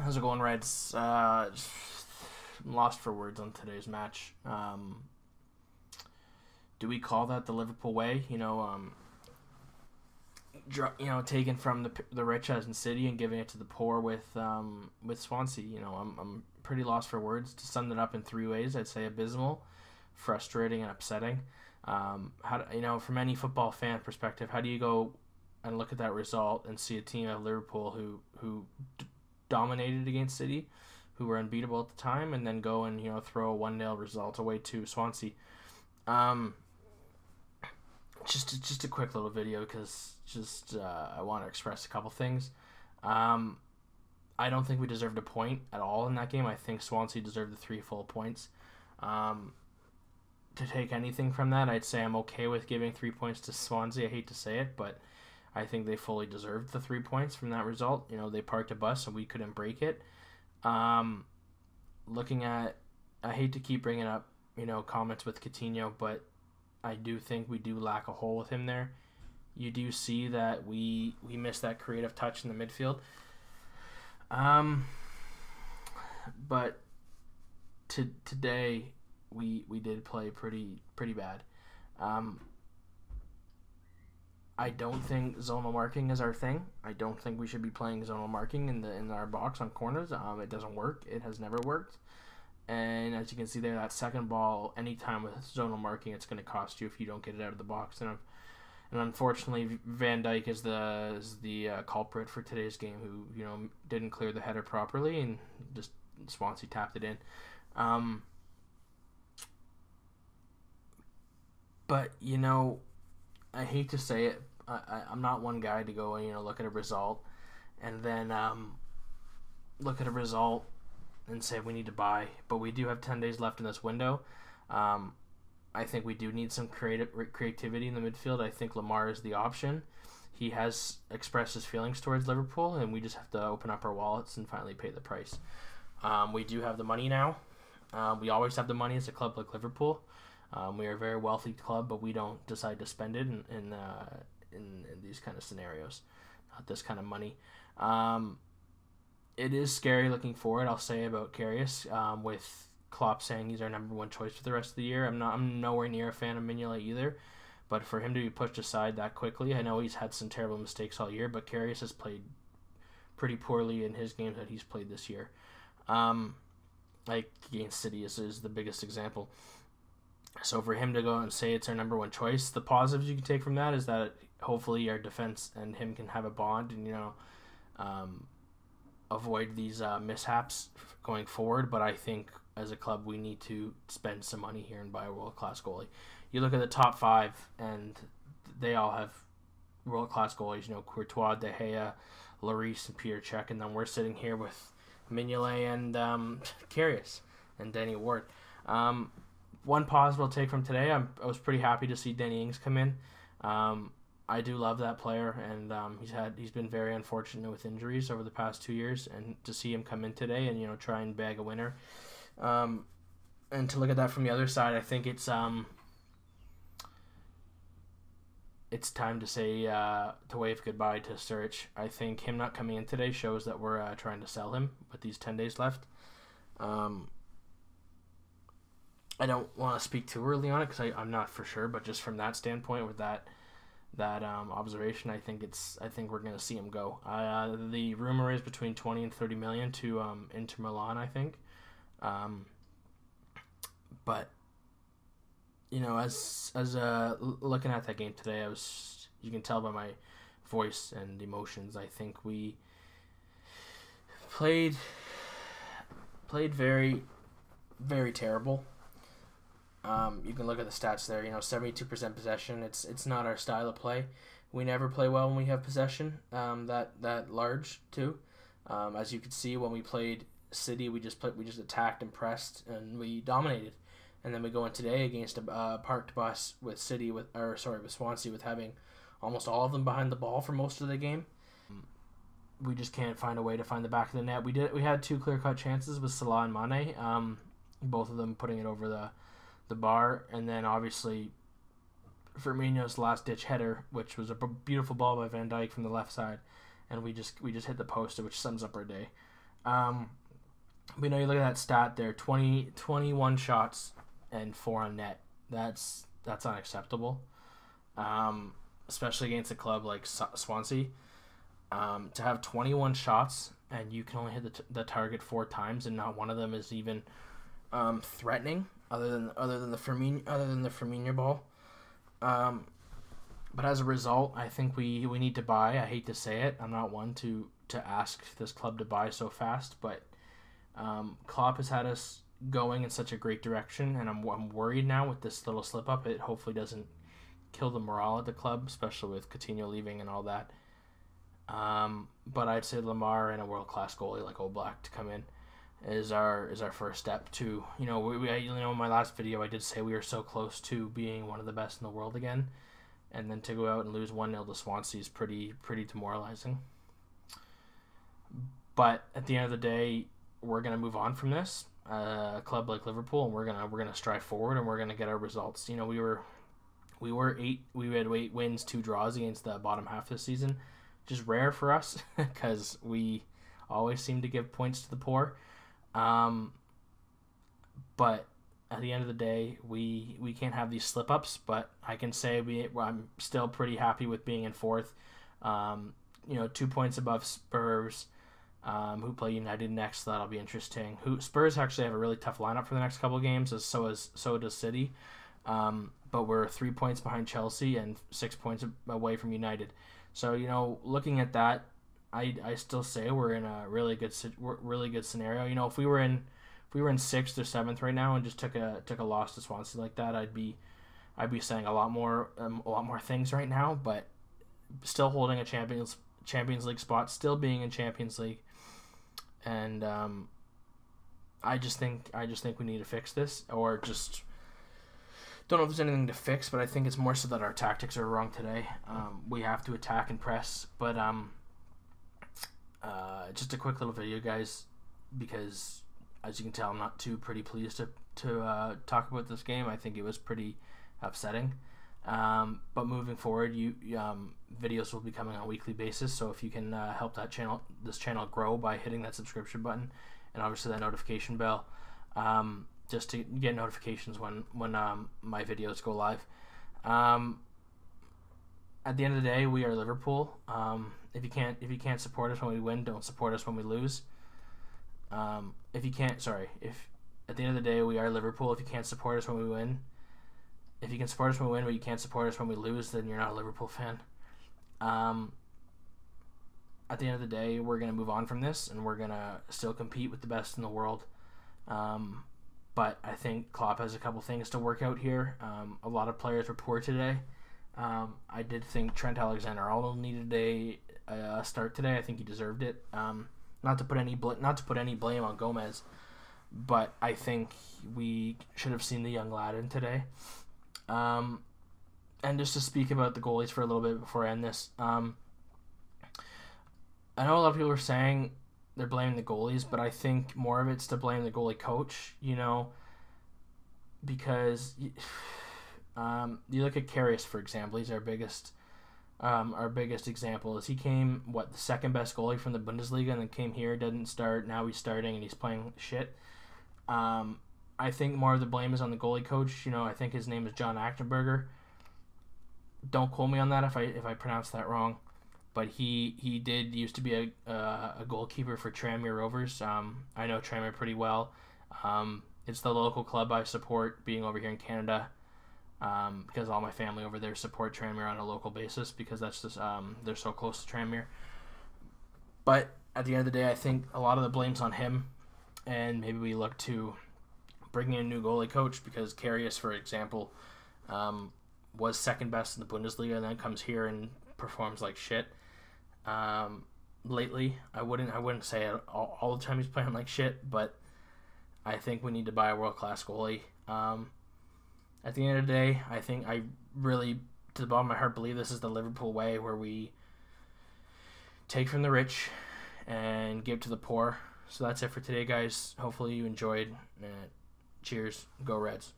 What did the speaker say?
How's it going, Reds? Lost for words on today's match. Do we call that the Liverpool way? Taking from the rich as in City and giving it to the poor with Swansea. I'm pretty lost for words. To sum it up in three ways, I'd say abysmal, frustrating, and upsetting. From any football fan perspective, how do you go and look at that result and see a team of Liverpool who dominated against City, who were unbeatable at the time, and then go and throw a 1-0 result away to Swansea? Just a quick little video because I want to express a couple things. I don't think we deserved a point at all in that game. I think Swansea deserved the 3 full points. To take anything from that, I'd say I'm okay with giving 3 points to Swansea. I hate to say it, but I think they fully deserved the 3 points from that result. They parked a bus and we couldn't break it. Looking at, I hate to keep bringing up, comments with Coutinho, but I do think we do lack a hole with him there. You do see that we missed that creative touch in the midfield. But today we did play pretty bad. I don't think zonal marking is our thing. I don't think we should be playing zonal marking in our box on corners. It doesn't work. It has never worked. And as you can see there, that second ball, anytime with zonal marking, it's going to cost you if you don't get it out of the box. And unfortunately, Van Dijk is the culprit for today's game, who didn't clear the header properly and just Swansea tapped it in. But I hate to say it, I'm not one guy to go and look at a result and then and say we need to buy. But we do have 10 days left in this window. I think we do need some creativity in the midfield. I think Lamar is the option. He has expressed his feelings towards Liverpool, and we just have to open up our wallets and finally pay the price. We do have the money now. We always have the money as a club like Liverpool. We are a very wealthy club, but we don't decide to spend it in these kind of scenarios, not this kind of money. It is scary looking forward, I'll say, about Karius, with Klopp saying he's our number one choice for the rest of the year. I'm nowhere near a fan of Mignolet either, but for him to be pushed aside that quickly, I know he's had some terrible mistakes all year, but Karius has played pretty poorly in his games that he's played this year. Like against City is the biggest example. So for him to go and say it's our number one choice, the positives you can take from that is that hopefully our defense and him can have a bond and avoid these mishaps going forward. But I think as a club we need to spend some money here and buy a world-class goalie. You look at the top 5 and they all have world-class goalies. Courtois, De Gea, Lloris, and Peter Cech, and then we're sitting here with Mignolet and Karius and Danny Ward. One positive I'll take from today, I was pretty happy to see Danny Ings come in. I do love that player, and he's been very unfortunate with injuries over the past 2 years, and to see him come in today and try and bag a winner, and to look at that from the other side, I think it's time to say to wave goodbye to Sturridge. I think him not coming in today shows that we're trying to sell him with these 10 days left. I don't want to speak too early on it because I'm not for sure, but just from that standpoint with that observation, I think we're going to see him go. The rumor is between 20 and 30 million to Inter Milan, I think. But as looking at that game today, you can tell by my voice and emotions, I think we played very, very terrible. You can look at the stats there. 72% possession. It's not our style of play. We never play well when we have possession that large too. As you could see when we played City, we just attacked and pressed and we dominated. And then we go in today against a parked bus with Swansea with having almost all of them behind the ball for most of the game. We just can't find a way to find the back of the net. We had 2 clear-cut chances with Salah and Mane, both of them putting it over the bar, and then obviously Firmino's last-ditch header, which was a beautiful ball by Van Dijk from the left side, and we just hit the post, which sums up our day. Um, but you look at that stat there, 21 shots and 4 on net. That's unacceptable. Especially against a club like Swansea. To have 21 shots and you can only hit the target 4 times and not one of them is even threatening, other than the Firmino ball. But as a result, I think we need to buy. I hate to say it. I'm not one to ask this club to buy so fast, but Klopp has had us going in such a great direction, and I'm worried now with this little slip up. It hopefully doesn't kill the morale at the club, especially with Coutinho leaving and all that. But I'd say Lamar and a world class goalie like Oblak to come in is our first step to in my last video I did say we were so close to being one of the best in the world again, and then to go out and lose 1-0 to Swansea is pretty demoralizing. But at the end of the day, we're gonna move on from this. A club like Liverpool, and we're gonna strive forward, and we're gonna get our results. We had 8 wins, 2 draws against the bottom half of the season, which is rare for us because we always seem to give points to the poor. But at the end of the day, we can't have these slip ups. But I can say I'm still pretty happy with being in 4th. 2 points above Spurs, who play United next. So that'll be interesting. Spurs actually have a really tough lineup for the next couple of games, so does City. But we're 3 points behind Chelsea and 6 points away from United. So looking at that, I still say we're in a really good scenario. If we were in 6th or 7th right now and just took a loss to Swansea like that, I'd be saying a lot more things right now. But still holding a Champions League spot, still being in Champions League, and I just think we need to fix this, or just don't know if there's anything to fix, but I think it's more so that our tactics are wrong today. We have to attack and press, but just a quick little video, guys, because as you can tell, I'm not pretty pleased to talk about this game. I think it was pretty upsetting. But moving forward, videos will be coming on a weekly basis. So if you can help this channel grow by hitting that subscription button and obviously that notification bell, just to get notifications when my videos go live. At the end of the day, we are Liverpool. If you can't support us when we win, don't support us when we lose. If at the end of the day, we are Liverpool. If you can't support us when we win, if you can support us when we win, but you can't support us when we lose, then you're not a Liverpool fan. At the end of the day, we're gonna move on from this, and we're gonna still compete with the best in the world. But I think Klopp has a couple things to work out here. A lot of players were poor today. I did think Trent Alexander-Arnold needed a start today. I think he deserved it. Not to put any blame on Gomez, but I think we should have seen the young lad in today. And just to speak about the goalies for a little bit before I end this, I know a lot of people are saying they're blaming the goalies, but I think more of it's to blame the goalie coach, because you look at Karius, for example. He's our biggest example. Is he came the second best goalie from the Bundesliga, and then came here, didn't start. Now he's starting and he's playing shit. I think more of the blame is on the goalie coach. I think his name is John Achtenberger. Don't quote me on that if I pronounce that wrong. But he used to be a goalkeeper for Tranmere Rovers. I know Tranmere pretty well. It's the local club I support, being over here in Canada, because all my family over there support Tranmere on a local basis, because that's just they're so close to Tranmere. But at the end of the day, I think a lot of the blame's on him, and maybe we look to bring in a new goalie coach, because Karius, for example, was second best in the Bundesliga, and then comes here and performs like shit. Lately, I wouldn't say it all the time he's playing like shit, but I think we need to buy a world-class goalie. At the end of the day, I think I really, to the bottom of my heart, believe this is the Liverpool way, where we take from the rich and give to the poor. So that's it for today, guys. Hopefully you enjoyed. Cheers. Go Reds.